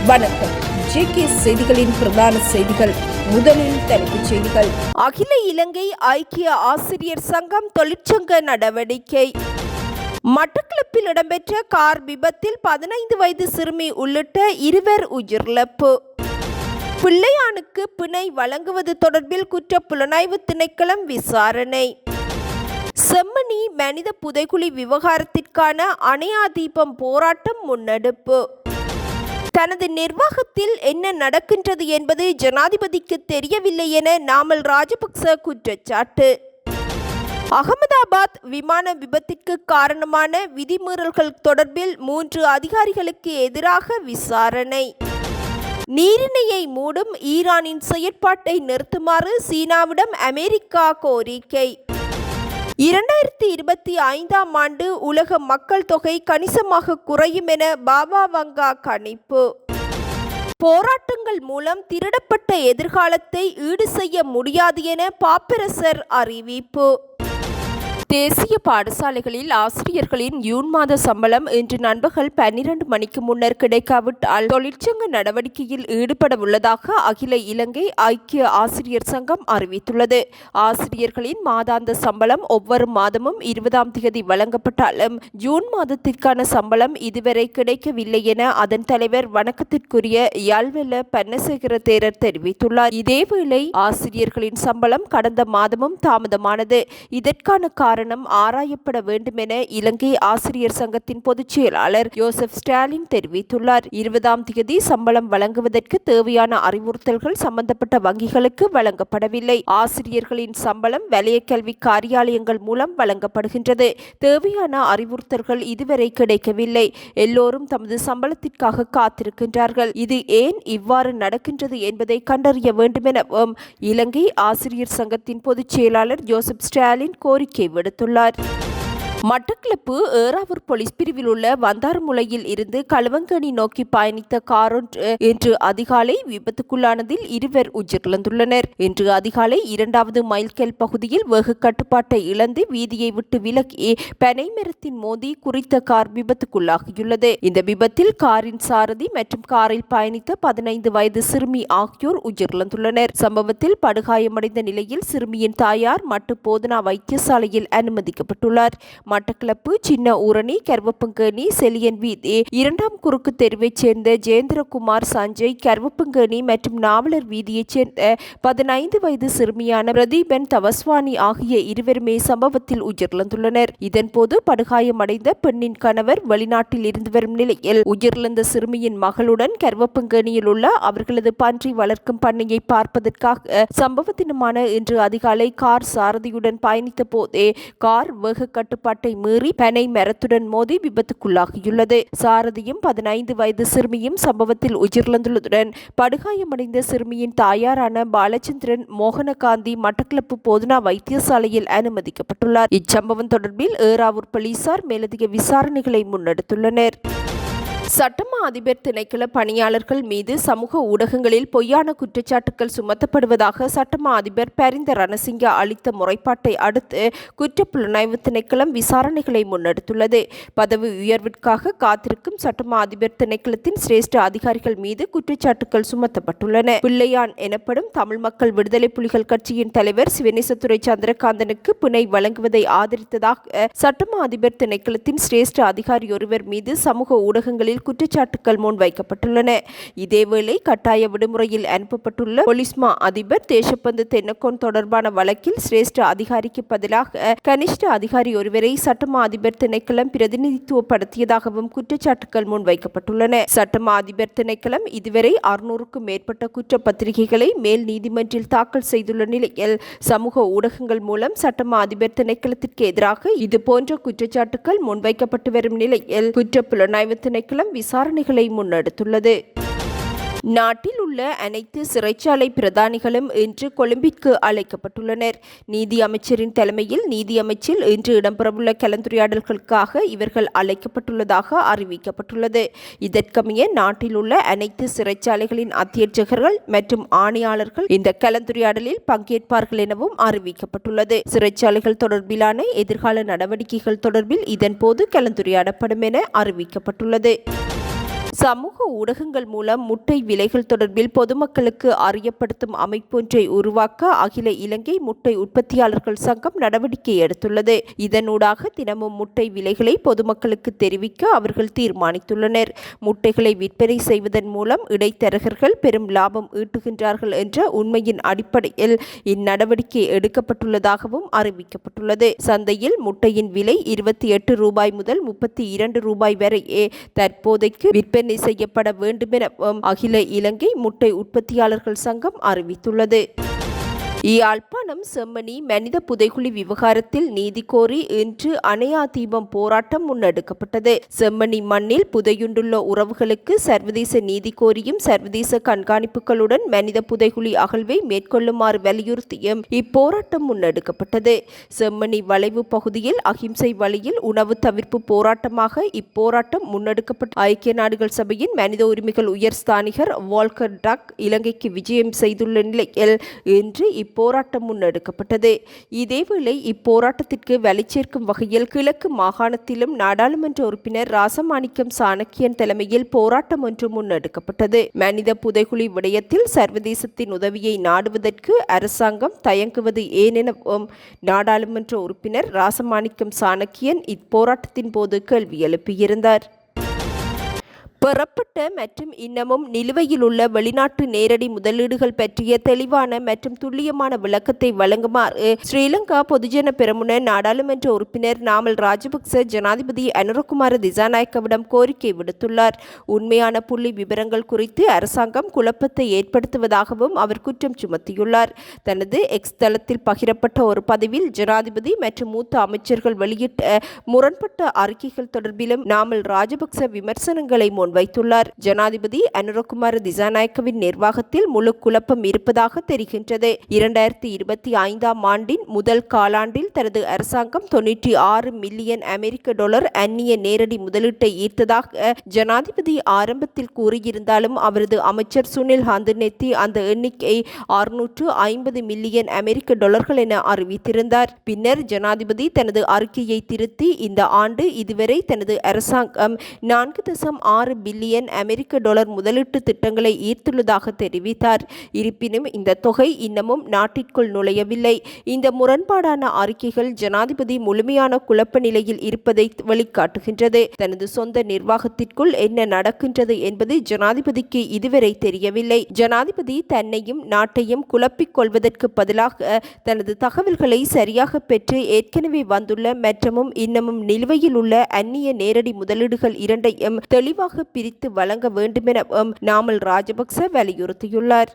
வணக்கம். ஜேகே செய்திகளின் பிரதான செய்திகள். முதலில் தலைப்புச் செய்திகள். அகில இலங்கை ஐக்கிய ஆசிரியர் சங்கம் தொழிற்சங்க நடவடிக்கை. மட்டக்களப்பில் இடம்பெற்ற கார் விபத்தில் 15 வயது சிறுமி உள்ளிட்ட 2 உயிரிழப்பு. பிள்ளையானுக்கு பிணை வழங்குவது தொடர்பில் குற்றப்புலனாய்வு திணைக்களம் விசாரணை. செம்மணி மனித புதைகுழி விவகாரத்திற்கான அணையா தீபம் போராட்டம் முன்னெடுப்பு. தனது நிர்வாகத்தில் என்ன நடக்கின்றது என்பது ஜனாதிபதிக்கு தெரியவில்லை என நாமல் ராஜபக்ச குற்றச்சாட்டு. அகமதாபாத் விமான விபத்திற்கு காரணமான விதிமீறல்கள் தொடர்பில் 3 அதிகாரிகளுக்கு எதிராக விசாரணை. நீரிணையை மூடும் ஈரானின் செயற்பாட்டை நிறுத்துமாறு சீனாவிடம் அமெரிக்கா கோரிக்கை. 2025ஆம் ஆண்டு உலக மக்கள் தொகை கணிசமாக குறையும் என பாபா வங்கா கணிப்பு. போராட்டங்கள் மூலம் திருடப்பட்ட எதிர்காலத்தை ஈடு செய்ய முடியாது என பாப்பரசர் அறிவிப்பு. தேசிய பாடசாலைகளில் ஆசிரியர்களின் ஜூன் மாத சம்பளம் இன்று நண்பகல் 12 மணிக்கு முன்னர் கிடைக்காவிட்டால் தொழிற்சங்க நடவடிக்கையில் ஈடுபட உள்ளதாக அகில இலங்கை ஐக்கிய ஆசிரியர் சங்கம் அறிவித்துள்ளது. ஆசிரியர்களின் மாதாந்த சம்பளம் ஒவ்வொரு மாதமும் 20ஆம் தேதி வழங்கப்பட்டாலும் ஜூன் மாதத்திற்கான சம்பளம் இதுவரை கிடைக்கவில்லை என அதன் தலைவர் வணக்கத்திற்குரிய யாழ்வெல்ல பன்னசேகர தேரர் தெரிவித்துள்ளார். இதேவேளை ஆசிரியர்களின் சம்பளம் கடந்த மாதமும் தாமதமானது. இதற்கான காரணம் ஆராயப்பட வேண்டும் என இலங்கை ஆசிரியர் சங்கத்தின் பொதுச் செயலாளர் யோசப் ஸ்டாலின் தெரிவித்துள்ளார். 20ஆம் தேதி சம்பளம் வழங்குவதற்கு தேவையான அறிவுறுத்தல்கள் சம்பந்தப்பட்ட வங்கிகளுக்கு வழங்கப்படவில்லை. ஆசிரியர்களின் சம்பளம் வலய கல்வி காரியாலயங்கள் மூலம் வழங்கப்படுகின்றது. தேவையான அறிவுறுத்தல்கள் இதுவரை கிடைக்கவில்லை. எல்லோரும் தமது சம்பளத்திற்காக காத்திருக்கின்றார்கள். இது ஏன் இவ்வாறு நடக்கின்றது என்பதை கண்டறிய வேண்டும் எனவும் இலங்கை ஆசிரியர் சங்கத்தின் பொதுச் செயலாளர் யோசப் ஸ்டாலின் கோரிக்கை விடுத்துள்ளார். மட்டக்களப்பு ஏறாவூர் போலீஸ் பிரிவில் உள்ள வந்தார்முலையில் இருந்து களுவங்கனி நோக்கி பயணித்த கார் ஒன்று இன்று அதிகாலை விபத்துக்குள்ளானதில் 2 உயிரிழந்துள்ளனர். இன்று அதிகாலை 2வது மைல்கல் பகுதியில் வேக கட்டுப்பாட்டை இழந்து வீதியை விட்டு விலகி பனை மரத்தின் மோதி குறித்த கார் விபத்துக்குள்ளாகியுள்ளது. இந்த விபத்தில் காரின் சாரதி மற்றும் காரில் பயணித்த 15 வயது சிறுமி ஆகியோர் உயிரிழந்துள்ளனர். சம்பவத்தில் படுகாயமடைந்த நிலையில் சிறுமியின் தாயார் மட்டு போதனா வைத்தியசாலையில் அனுமதிக்கப்பட்டுள்ளார். மட்டக்களப்பு சின்ன ஊரணி கர்வப்பங்கேணி செலியன் வீதி 2ஆம் குறுக்கு தெருவைச் சேர்ந்த ஜெயந்திரகுமார் சஞ்சய் கர்வப்பங்கேணி மற்றும் நாவலர் வீதியைச் சேர்ந்த 15 வயது சிறுமியான பிரதீபன் தவஸ்வானி ஆகிய இருவருமே சம்பவத்தில் உயிரிழந்துள்ளனர். இதன்போது படுகாயமடைந்த பெண்ணின் கணவர் வெளிநாட்டில் இருந்து வரும் நிலையில் உயிரிழந்த சிறுமியின் மகளுடன் கர்வப்பங்கேணியில் உள்ள அவர்களது பன்றி வளர்க்கும் பண்ணையை பார்ப்பதற்காக சம்பவ தினமான இன்று அதிகாலை கார் சாரதியுடன் பயணித்த போதே கார் வேக கட்டுப்பாட்டை மீறி பனை மரத்துடன் மோதி விபத்துக்குள்ளாகியுள்ளது. சாரதியும் 15 வயது சிறுமியும் சம்பவத்தில் உயிரிழந்துள்ளதுடன் படுகாயமடைந்த சிறுமியின் தாயாரான பாலச்சந்திரன் மோகனகாந்தி மட்டக்களப்பு போதனா வைத்தியசாலையில் அனுமதிக்கப்பட்டுள்ளார். இச்சம்பவம் தொடர்பில் ஏறாவூர் போலீசார் மேலதிக விசாரணைகளை முன்னெடுத்துள்ளனர். சட்டமா அதிபர் திணைக்கள பணியாளர்கள் மீது சமூக ஊடகங்களில் பொய்யான குற்றச்சாட்டுகள் சுமத்தப்படுவதாக சட்டமா அதிபர் பரிந்த ரணசிங்க அளித்த முறைப்பாட்டை அடுத்து குற்றப்புலனாய்வு திணைக்களம் விசாரணைகளை முன்னெடுத்துள்ளது. பதவி உயர்விற்காக காத்திருக்கும் சட்டமா அதிபர் திணைக்களத்தின் சிரேஷ்ட அதிகாரிகள் மீது குற்றச்சாட்டுகள் சுமத்தப்பட்டுள்ளன. பிள்ளையான் எனப்படும் தமிழ் மக்கள் விடுதலை புலிகள் கட்சியின் தலைவர் சிவனேசத்துறை சந்திரகாந்தனுக்கு பிணை வழங்குவதை ஆதரித்ததாக சட்டமா அதிபர் திணைக்களத்தின் சிரேஷ்ட அதிகாரி ஒருவர் மீது சமூக ஊடகங்களில் குற்றச்சாட்டுகள் முன்வைக்கப்பட்டுள்ளன. இதேவேளை கட்டாய விடுமுறையில் அனுப்பப்பட்டுள்ள பொலிஸ்மா அதிபர் தேசப்பந்து தென்னக்கோன் தொடர்பான வழக்கில் சிரேஷ்ட அதிகாரிக்கு பதிலாக கனிஷ்ட அதிகாரி ஒருவரை சட்டமா அதிபர் திணைக்களம் பிரதிநிதித்துவப்படுத்தியதாகவும் குற்றச்சாட்டுகள் முன்வைக்கப்பட்டுள்ளன. சட்டமா அதிபர் திணைக்களம் இதுவரை 600க்கும் மேற்பட்ட குற்றப்பத்திரிகைகளை மேல் நீதிமன்றில் தாக்கல் செய்துள்ள நிலையில் சமூக ஊடகங்கள் மூலம் சட்டமா அதிபர் திணைக்களத்திற்கு எதிராக இதுபோன்ற குற்றச்சாட்டுகள் முன்வைக்கப்பட்டு வரும் நிலையில் குற்றப்புலனாய்வு திணைக்களம் விசாரணைகளை முன்னெடுத்துள்ளது. நாட்டில் உள்ள அனைத்து சிறைச்சாலை பிரதானிகளும் இன்று கொழும்பிற்கு அழைக்கப்பட்டுள்ளனர். நீதி அமைச்சரின் தலைமையில் நீதி அமைச்சில் இன்று இடம்பெறவுள்ள கலந்துரையாடல்களுக்காக இவர்கள் அழைக்கப்பட்டுள்ளதாக அறிவிக்கப்பட்டுள்ளது. இதற்கமைய நாட்டில் உள்ள அனைத்து சிறைச்சாலைகளின் அத்தியட்சகர்கள் மற்றும் ஆணையாளர்கள் இந்த கலந்துரையாடலில் பங்கேற்பார்கள் எனவும் அறிவிக்கப்பட்டுள்ளது. சிறைச்சாலைகள் தொடர்பிலான எதிர்கால நடவடிக்கைகள் தொடர்பில் இதன்போது கலந்துரையாடப்படும் என அறிவிக்கப்பட்டுள்ளது. சமூக ஊடகங்கள் மூலம் முட்டை விலைகள் தொடர்பில் பொதுமக்களுக்கு அறியப்படுத்தும் அமைப்பொன்றை உருவாக்க அகில இலங்கை முட்டை உற்பத்தியாளர்கள் சங்கம் நடவடிக்கை எடுத்துள்ளது. இதனூடாக தினமும் முட்டை விலைகளை பொதுமக்களுக்கு தெரிவிக்க அவர்கள் தீர்மானித்துள்ளனர். முட்டைகளை விற்பனை செய்வதன் மூலம் இடைத்தரகர்கள் பெரும் லாபம் ஈட்டுகின்றார்கள் என்ற உண்மையின் அடிப்படையில் இந்நடவடிக்கை எடுக்கப்பட்டுள்ளதாகவும் அறிவிக்கப்பட்டுள்ளது. சந்தையில் முட்டையின் விலை 28 ரூபாய் முதல் 32 ரூபாய் வரை தற்போதைக்கு விற்பனை செய்யப்பட வேண்டுமென அகில இலங்கை முட்டை உற்பத்தியாளர்கள் சங்கம் அறிவித்துள்ளது. யாழ்ப்பாணம் செம்மணி மனித புதைகுழி விவகாரத்தில் நீதி கோரி இன்று அணையா தீபம் போராட்டம் முன்னெடுக்கப்பட்டது. செம்மணி மண்ணில் புதையுண்டுள்ள உறவுகளுக்கு சர்வதேச நீதி கோரியும் சர்வதேச கண்காணிப்புகளுடன் மனித புதைகுழி அகழ்வை மேற்கொள்ளுமாறு வலியுறுத்தியும் இப்போராட்டம் முன்னெடுக்கப்பட்டது. செம்மணி வளைவு பகுதியில் அகிம்சை வழியில் உணவு தவிர்ப்பு போராட்டமாக இப்போராட்டம் முன்னெடுக்கப்பட்ட ஐக்கிய நாடுகள் சபையின் மனித உரிமைகள் உயர்ஸ்தானிகர் வால்கர் டக் இலங்கைக்கு விஜயம் செய்துள்ள நிலையில் இன்று போராட்டம் முன்னெடுக்கப்பட்டது. இதேவேளை இப்போராட்டத்திற்கு வலிச்சேர்க்கும் வகையில் கிழக்கு மாகாணத்திலும் நாடாளுமன்ற உறுப்பினர் ராசமாணிக்கம் சாணக்கியன் தலைமையில் போராட்டம் ஒன்று முன்னெடுக்கப்பட்டது. மனித புதைகுழி விடயத்தில் சர்வதேசத்தின் உதவியை நாடுவதற்கு அரசாங்கம் தயங்குவது ஏனெனவும் நாடாளுமன்ற உறுப்பினர் ராசமாணிக்கம் சாணக்கியன் இப்போராட்டத்தின் போது கேள்வி எழுப்பியிருந்தார். பெறப்பட்ட மற்றும் இன்னமும் நிலுவையில் உள்ள வெளிநாட்டு நேரடி முதலீடுகள் பற்றிய தெளிவான மற்றும் துல்லியமான விளக்கத்தை வழங்குமாறு ஸ்ரீலங்கா பொதுஜன பெரமுன நாடாளுமன்ற உறுப்பினர் நாமல் ராஜபக்ச ஜனாதிபதி அனுரகுமார திசாநாயக்கவிடம் கோரிக்கை விடுத்துள்ளார். உண்மையான புள்ளி விவரங்கள் குறித்து அரசாங்கம் குழப்பத்தை ஏற்படுத்துவதாகவும் அவர் குற்றம் சுமத்தியுள்ளார். தனது எக்ஸ் தளத்தில் பகிரப்பட்ட ஒரு பதிவில் ஜனாதிபதி மற்றும் மூத்த அமைச்சர்கள் வெளியிட்ட முரண்பட்ட அறிக்கைகள் தொடர்பிலும் நாமல் ராஜபக்ச விமர்சனங்களை வைத்துள்ளார். ஜனாதிபதி அனுரகுமார திசாநாயக்கவின் நிர்வாகத்தில் முழு குழப்பம் இருப்பதாக தெரிகின்றது. 2025ஆம் ஆண்டின் முதல் காலாண்டில் தனது அரசாங்கம் 96 மில்லியன் அமெரிக்க டாலர் அந்நிய நேரடி முதலீட்டை ஈர்த்ததாக ஜனாதிபதி ஆரம்பத்தில் கூறியிருந்தாலும் அவரது அமைச்சர் சுனில் ஹந்துனெத்தி அந்த எண்ணிக்கை 650 மில்லியன் அமெரிக்க டாலர்கள் என அறிவித்திருந்தார். பின்னர் ஜனாதிபதி தனது அறிக்கையை திருத்தி இந்த ஆண்டு இதுவரை தனது அரசாங்கம் 4.6 பில்லியன் அமெரிக்க டாலர் முதலீட்டு திட்டங்களை ஈர்த்துள்ளதாக தெரிவித்தார். இருப்பினும் இந்த தொகை இன்னமும் நாட்டிற்குள் நுழையவில்லை. இந்த முரண்பாடான அறிக்கைகள் ஜனாதிபதி முழுமையான குழப்ப நிலையில் இருப்பதை வெளிக்காட்டுகின்றது. தனது சொந்த நிர்வாகத்திற்குள் என்ன நடக்கின்றது என்பது ஜனாதிபதிக்கு இதுவரை தெரியவில்லை. ஜனாதிபதி தன்னையும் நாட்டையும் குழப்பிக் கொள்வதற்கு பதிலாக தனது தகவல்களை சரியாக பெற்று ஏற்கனவே வந்துள்ள மற்றும் இன்னமும் நிலுவையில் உள்ள அந்நிய நேரடி முதலீடுகள் இரண்டையும் தெளிவாக பிரித்து வழங்க வேண்டுமென நாமல் ராஜபக்ச வலியுறுத்தியுள்ளார்.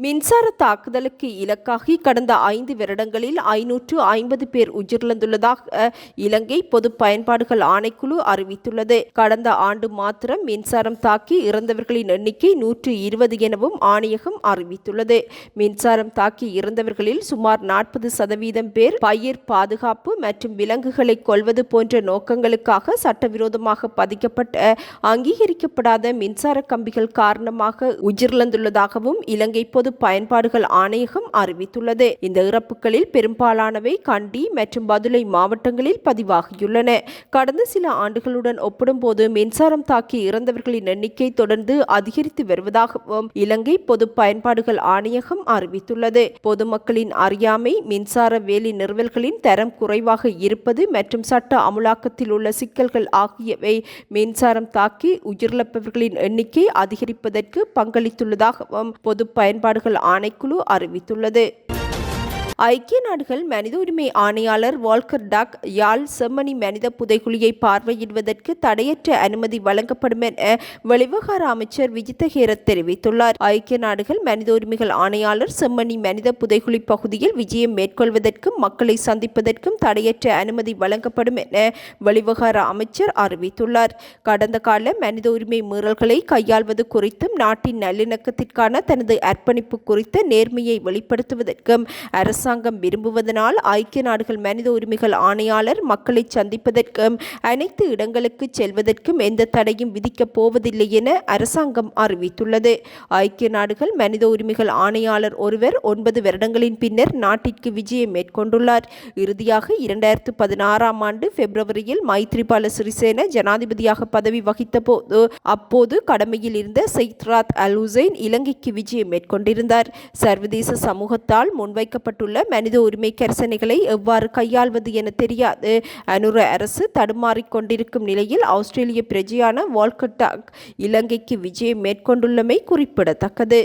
மின்சார தாக்குதலுக்கு இலக்காகி கடந்த 5 வருடங்களில் 550 பேர் உயிரிழந்துள்ளதாக இலங்கை பொது பயன்பாடுகள் ஆணைக்குழு அறிவித்துள்ளது. கடந்த ஆண்டு மாத்திரம் மின்சாரம் தாக்கி இறந்தவர்களின் எண்ணிக்கை 120 எனவும் ஆணையகம் அறிவித்துள்ளது. மின்சாரம் தாக்கி இறந்தவர்களில் சுமார் 40% பேர் பயிர் பாதுகாப்பு மற்றும் விலங்குகளை கொல்வது போன்ற நோக்கங்களுக்காக சட்டவிரோதமாக பதிக்கப்பட்ட அங்கீகரிக்கப்படாத மின்சார கம்பிகள் காரணமாக உயிரிழந்துள்ளதாகவும் இலங்கை பொது பயன்பாடுகள் ஆணையகம் அறிவித்துள்ளது. இந்த இறப்புகளில் பெரும்பாலானவை கண்டி மற்றும் பதுளை மாவட்டங்களில் பதிவாகியுள்ளன. கடந்த சில ஆண்டுகளுடன் ஒப்பிடும்போது மின்சாரம் தாக்கி இறந்தவர்களின் எண்ணிக்கை தொடர்ந்து அதிகரித்து வருவதாகவும் இலங்கை பொது பயன்பாடுகள் ஆணையகம் அறிவித்துள்ளது. பொதுமக்களின் அறியாமை, மின்சார வேலி நிறுவல்களின் தரம் குறைவாக இருப்பது மற்றும் சட்ட அமுலாக்கத்தில் உள்ள சிக்கல்கள் ஆகியவை மின்சாரம் தாக்கி உயிரிழப்பவர்களின் எண்ணிக்கை அதிகரிப்பதற்கு பங்களித்துள்ளதாகவும் பொது பயன்பாடுகள் ஆணைக்குழு அறிவித்துள்ளது. ஐக்கிய நாடுகள் மனித உரிமை ஆணையாளர் வால்கர் டக் யாழ் செம்மணி மனித புதைகுழியை பார்வையிடுவதற்கு தடையற்ற அனுமதி வழங்கப்படும் என வெளிவிவகார அமைச்சர் விஜித்த ஹேரத் தெரிவித்துள்ளார். ஐக்கிய நாடுகள் மனித உரிமைகள் ஆணையாளர் செம்மணி மனித புதைகுழி பகுதியில் விஜயம் மேற்கொள்வதற்கும் மக்களை சந்திப்பதற்கும் தடையற்ற அனுமதி வழங்கப்படும் என வெளிவிவகார அமைச்சர் அறிவித்துள்ளார். கடந்த கால மனித உரிமை மீறல்களை கையாள்வது குறித்தும் நாட்டின் நல்லிணக்கத்திற்கான தனது அர்ப்பணிப்பு குறித்த நேர்மையை வெளிப்படுத்துவதற்கும் அரசு அரசாங்கம் விரும்புவதனால் ஐக்கிய நாடுகள் மனித உரிமைகள் ஆணையாளர் மக்களை சந்திப்பதற்கும் அனைத்து இடங்களுக்கு செல்வதற்கும் எந்த தடையும் விதிக்கப் போவதில்லை என அரசாங்கம் அறிவித்துள்ளது. ஐக்கிய நாடுகள் மனித உரிமைகள் ஆணையாளர் ஒருவர் 9 வருடங்களின் பின்னர் நாட்டிற்கு விஜயம் மேற்கொண்டுள்ளார். இறுதியாக 2016 ஆண்டு பிப்ரவரியில் மைத்ரிபால சிறிசேன ஜனாதிபதியாக பதவி வகித்த போது அப்போது கடமையில் இருந்த சைத்ராத் அல் ஹுசைன் இலங்கைக்கு விஜயம் மேற்கொண்டிருந்தார். சர்வதேச சமூகத்தால் முன்வைக்கப்பட்டுள்ள மனித உரிமை கரிசனைகளை எவ்வாறு கையாள்வது என தெரியாது அனுர அரசு தடுமாறிக் கொண்டிருக்கும் நிலையில் ஆஸ்திரேலிய பிரஜையான வால்கர் டாக் இலங்கைக்கு விஜயம் மேற்கொண்டுள்ளமை குறிப்பிடத்தக்கது.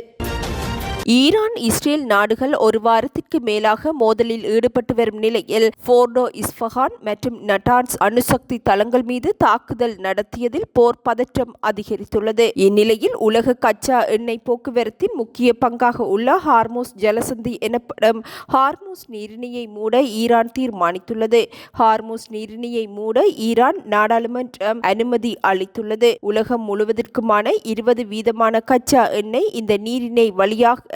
ஈரான் இஸ்ரேல் நாடுகள் ஒரு வாரத்திற்கு மேலாக மோதலில் ஈடுபட்டு வரும் நிலையில் போர்டோ, இஸ்ஃபஹான் மற்றும் நட்டான்ஸ் அணுசக்தி தளங்கள் மீது தாக்குதல் நடத்தியதில் போர் பதற்றம் அதிகரித்துள்ளது. இந்நிலையில் உலக கச்சா எண்ணெய் போக்குவரத்தின் முக்கிய பங்காக உள்ள ஹார்மோஸ் ஜலசந்தி எனப்படும் ஹார்மோஸ் நீரிணையை மூட ஈரான் தீர்மானித்துள்ளது. ஹார்மோஸ் நீரிணையை மூட ஈரான் நாடாளுமன்றம் அனுமதி அளித்துள்ளது. உலகம் முழுவதற்குமான 20% கச்சா எண்ணெய் இந்த நீரிணை வழியாக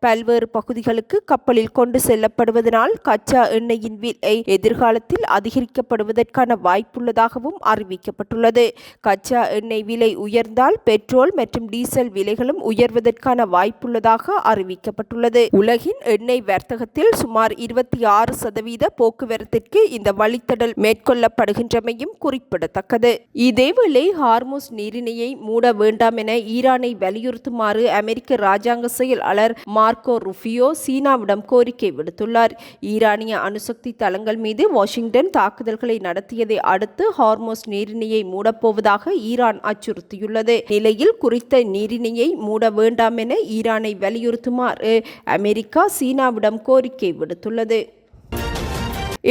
பல்வேறு பகுதிகளுக்கு கப்பலில் கொண்டு செல்லப்படுவதனால் கச்சா எண்ணெயின் விலை எதிர்காலத்தில் அதிகரிக்கப்படுவதற்கான வாய்ப்புள்ளதாகவும் அறிவிக்கப்பட்டுள்ளது. கச்சா எண்ணெய் விலை உயர்ந்தால் பெட்ரோல் மற்றும் டீசல் விலைகளும் உயர்வதற்கான வாய்ப்புள்ளதாக அறிவிக்கப்பட்டுள்ளது. உலகின் எண்ணெய் வர்த்தகத்தில் சுமார் 26% போக்குவரத்திற்கு இந்த வழித்தடல் மேற்கொள்ளப்படுகின்றமையும் குறிப்பிடத்தக்கது. இதேவேளை ஹார்மோஸ் நீரிணையை மூட வேண்டாம் என ஈரானை வலியுறுத்துமாறு அமெரிக்க ராஜாங்க செயலாளர் மார்க்கோ ருபியோ சீனாவிடம் கோரிக்கை விடுத்துள்ளார். ஈரானிய அணுசக்தி தளங்கள் மீது வாஷிங்டன் தாக்குதல்களை நடத்தியதை அடுத்து ஹார்மோஸ் நீரிணையை மூடப்போவதாக ஈரான் அச்சுறுத்தியுள்ளது. நிலையில் குறித்த நீரிணையை மூட வேண்டாம் என ஈரானை வலியுறுத்துமாறு அமெரிக்கா சீனாவிடம் கோரிக்கை விடுத்துள்ளது.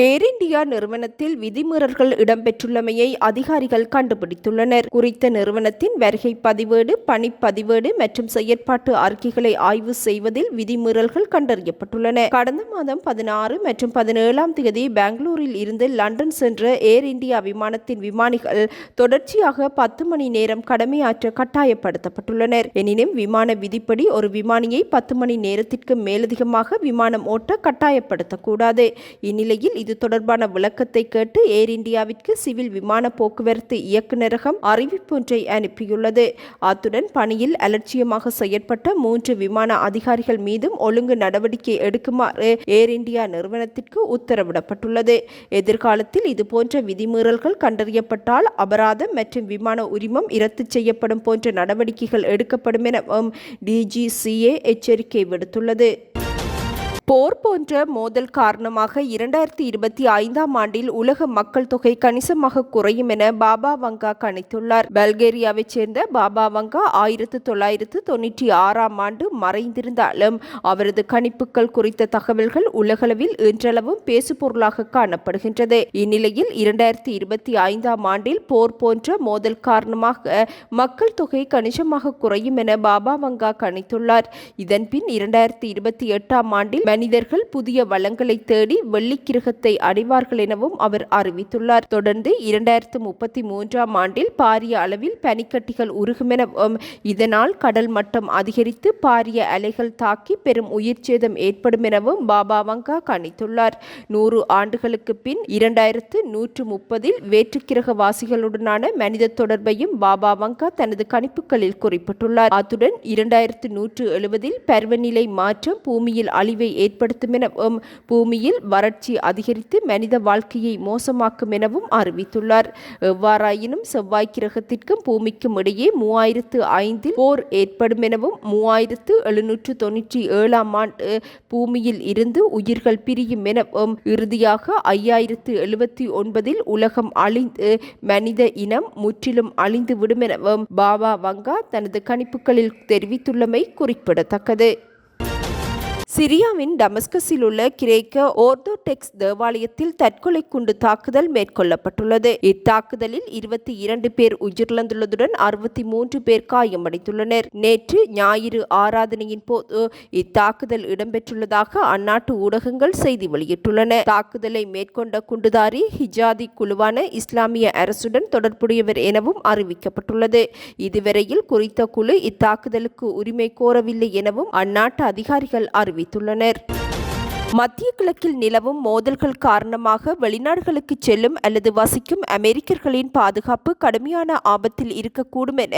ஏர் இந்தியா நிறுவனத்தில் விதிமீறல்கள் இடம்பெற்றுள்ளமையை அதிகாரிகள் கண்டுபிடித்துள்ளனர். குறித்த நிறுவனத்தின் வருகை பதிவேடு, பணிப்பதிவேடு மற்றும் செயற்பாட்டு அறிக்கைகளை ஆய்வு செய்வதில் விதிமீறல்கள் கண்டறியப்பட்டுள்ளன. கடந்த மாதம் 16 மற்றும் 17ஆம் தேதி பெங்களூரில் இருந்து லண்டன் சென்ற ஏர் இந்தியா விமானத்தின் விமானிகள் தொடர்ச்சியாக 10 மணி நேரம் கடமையாற்ற கட்டாயப்படுத்தப்பட்டுள்ளனர். எனினும் விமான விதிப்படி ஒரு விமானியை 10 மணி நேரத்திற்கு மேலதிகமாக விமானம் ஓட்ட கட்டாயப்படுத்தக்கூடாது. இந்நிலையில் இது தொடர்பான விளக்கத்தை கேட்டு ஏர் இந்தியாவிற்கு சிவில் விமான போக்குவரத்து இயக்குநரகம் அறிவிப்பொன்றை அனுப்பியுள்ளது. அத்துடன் பணியில் அலட்சியமாக செயற்பட்ட 3 விமான அதிகாரிகள் மீதும் ஒழுங்கு நடவடிக்கை எடுக்குமாறு ஏர் இந்தியா நிறுவனத்திற்கு உத்தரவிடப்பட்டுள்ளது. எதிர்காலத்தில் இதுபோன்ற விதிமீறல்கள் கண்டறியப்பட்டால் அபராதம் மற்றும் விமான உரிமம் இரத்து செய்யப்படும் போன்ற நடவடிக்கைகள் எடுக்கப்படும் எனவும் DGCA எச்சரிக்கை விடுத்துள்ளது. போர் போன்ற மோதல் காரணமாக 2025ஆம் ஆண்டில் உலக மக்கள் தொகை கணிசமாக குறையும் என பாபா வங்கா கணித்துள்ளார். பல்கேரியாவைச் சேர்ந்த பாபா வங்கா 1996ஆம் ஆண்டு மறைந்திருந்தாலும் அவரது கணிப்புகள் குறித்த தகவல்கள் உலகளவில் இன்றளவும் பேசுபொருளாக காணப்படுகின்றது. இந்நிலையில் 2025ஆம் ஆண்டில் போர் போன்ற மோதல் காரணமாக மக்கள் தொகை கணிசமாக குறையும் என பாபா வங்கா கணித்துள்ளார். இதன்பின் 2028ஆம் ஆண்டில் மனிதர்கள் புதிய வளங்களை தேடி வெள்ளிக்கிரகத்தை அடைவார்கள் எனவும் அவர் அறிவித்துள்ளார். தொடர்ந்து 2033ஆம் ஆண்டில் பாரிய அளவில் பனிக்கட்டிகள் உருகும் எனவும் இதனால் கடல் மட்டம் அதிகரித்து பாரிய அலைகள் தாக்கி பெரும் உயிர் சேதம் ஏற்படும் எனவும் பாபா வங்கா கணித்துள்ளார். 100 ஆண்டுகளுக்கு பின் 2130இல் வேற்றுக்கிரகவாசிகளுடனான மனித தொடர்பையும் பாபா வங்கா தனது கணிப்புகளில் குறிப்பிட்டுள்ளார். அத்துடன் 2170இல் பருவநிலை மாற்றம் பூமியில் அழிவை ஏற்படுத்தும் எனவும் பூமியில் வறட்சி அதிகரித்து மனித வாழ்க்கையை மோசமாக்கும் எனவும் அறிவித்துள்ளார். எவ்வாறாயினும் செவ்வாய் கிரகத்திற்கும் பூமிக்கும் இடையே 3005இல் போர் ஏற்படும் எனவும் 3797ஆம் ஆண்டு பூமியில் இருந்து உயிர்கள் பிரியும் எனவும் இறுதியாக 5079இல் உலகம் அழிந்து மனித இனம் முற்றிலும் அழிந்து விடும் எனவும் பாபா வங்கா தனது கணிப்புகளில் தெரிவித்துள்ளமை குறிப்பிடத்தக்கது. சிரியாவின் டமஸ்கஸில் உள்ள கிரேக்க ஓர்தோடெக்ஸ் தேவாலயத்தில் தற்கொலை குண்டு தாக்குதல் மேற்கொள்ளப்பட்டுள்ளது. இத்தாக்குதலில் 22 பேர் உயிரிழந்துள்ளதுடன் 63 பேர் காயமடைந்துள்ளனர். நேற்று ஞாயிறு ஆராதனையின் போது இத்தாக்குதல் இடம்பெற்றுள்ளதாக அந்நாட்டு ஊடகங்கள் செய்தி வெளியிட்டுள்ளன. தாக்குதலை மேற்கொண்ட குண்டுதாரி ஹிஜாதி குழுவான இஸ்லாமிய அரசுடன் தொடர்புடையவர் எனவும் அறிவிக்கப்பட்டுள்ளது. இதுவரையில் குறித்த குழு இத்தாக்குதலுக்கு உரிமை கோரவில்லை எனவும் அந்நாட்டு அதிகாரிகள் அறிவித்துள்ளனர். மத்திய கிழக்கில் நிலவும் மோதல்கள் காரணமாக வெளிநாடுகளுக்கு செல்லும் அல்லது வசிக்கும் அமெரிக்கர்களின் பாதுகாப்பு கடுமையான ஆபத்தில் இருக்கக்கூடும் என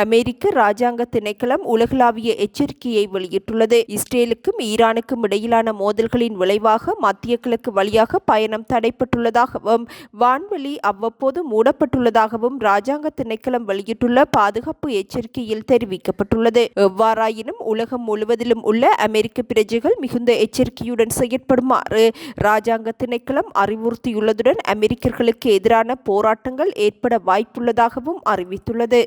அமெரிக்க ராஜாங்க திணைக்களம் உலகளாவிய எச்சரிக்கையை வெளியிட்டுள்ளது. இஸ்ரேலுக்கும் ஈரானுக்கும் இடையிலான மோதல்களின் விளைவாக மத்திய கிழக்கு வழியாக பயணம் தடைப்பட்டுள்ளதாகவும் வான்வெளி அவ்வப்போது மூடப்பட்டுள்ளதாகவும் ராஜாங்க திணைக்களம் வெளியிட்டுள்ள பாதுகாப்பு எச்சரிக்கையில் தெரிவிக்கப்பட்டுள்ளது. எவ்வாறாயினும் உலகம் முழுவதிலும் உள்ள அமெரிக்க பிரஜைகள் மிகுந்த எச்சரிக்கையுடன் செயற்படுமாறு ராஜாங்க திணைக்களம் அறிவுறுத்தியுள்ளதுடன் அமெரிக்கர்களுக்கு எதிரான போராட்டங்கள் ஏற்பட வாய்ப்புள்ளதாகவும் அறிவித்துள்ளது.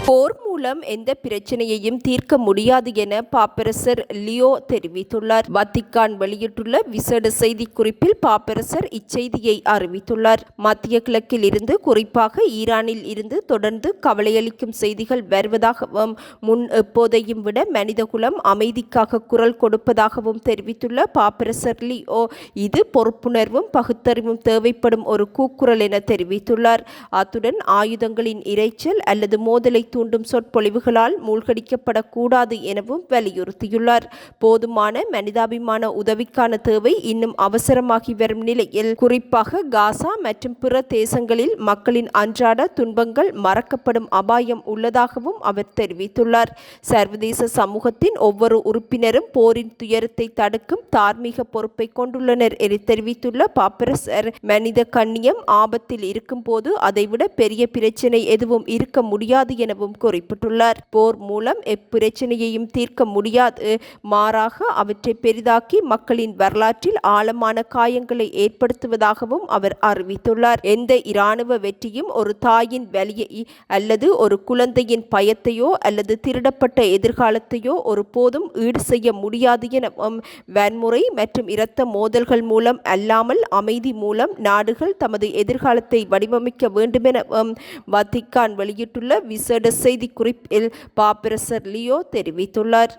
போர் மூலம் எந்த பிரச்சனையையும் தீர்க்க முடியாது என பாப்பரசர் லியோ தெரிவித்துள்ளார். வத்திக்கான் வெளியிட்டுள்ள விசேட செய்திக்குறிப்பில் பாப்பரசர் இச்செய்தியை அறிவித்துள்ளார். மத்திய கிழக்கில் இருந்து குறிப்பாக ஈரானில் இருந்து தொடர்ந்து கவலையளிக்கும் செய்திகள் வருவதாகவும் முன் எப்போதையும் விட மனிதகுலம் அமைதிக்காக குரல் கொடுப்பதாகவும் தெரிவித்துள்ள பாப்பரசர் லியோ இது பொறுப்புணர்வும் பகுத்தறிவும் தேவைப்படும் ஒரு கூக்குரல் என தெரிவித்துள்ளார். அத்துடன் ஆயுதங்களின் இரைச்சல் அல்லது மோதலை தூண்டும் சொற்பொழிவுகளால் மூழ்கடிக்கப்படக்கூடாது எனவும் வலியுறுத்தியுள்ளார். போதுமான மனிதாபிமான உதவிக்கான தேவை இன்னும் அவசரமாகி வரும் நிலையில் குறிப்பாக காசா மற்றும் பிற தேசங்களில் மக்களின் அன்றாட துன்பங்கள் மறக்கப்படும் அபாயம் உள்ளதாகவும் அவர் தெரிவித்துள்ளார். சர்வதேச சமூகத்தின் ஒவ்வொரு உறுப்பினரும் போரின் துயரத்தை தடுக்கும் தார்மீக பொறுப்பை கொண்டுள்ளனர் என தெரிவித்துள்ள பாப்பரசர் மனித கண்ணியம் ஆபத்தில் இருக்கும் போது அதைவிட பெரிய பிரச்சினை எதுவும் இருக்க முடியாது எனவும் குறிப்பிட்டுள்ளார். போர் மூலம் எப்பிரச்சனையையும் தீர்க்க முடியாது, மாறாக அவற்றை பெரிதாக்கி மக்களின் வரலாற்றில் ஆழமான காயங்களை ஏற்படுத்துவதாகவும் அவர் அறிவித்துள்ளார். எந்த இராணுவ வெற்றியும் ஒரு தாயின் வலியை அல்லது ஒரு குழந்தையின் பயத்தையோ அல்லது திருடப்பட்ட எதிர்காலத்தையோ ஒரு போதும் ஈடு செய்ய முடியாது எனவும் வன்முறை மற்றும் இரத்த மோதல்கள் மூலம் அல்லாமல் அமைதி மூலம் நாடுகள் தமது எதிர்காலத்தை வடிவமைக்க வேண்டும் எனவும் வத்திக்கான் வெளியிட்டுள்ள விசேட செய்திக்குறிப்பில் பாப்பரசர் லியோ தெரிவித்துள்ளார்.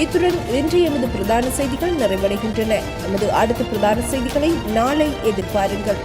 இத்துடன் இன்றைய எமது பிரதான செய்திகள் நிறைவடைகின்றன. நமது அடுத்த பிரதான செய்திகளை நாளை எதிர்பாருங்கள்.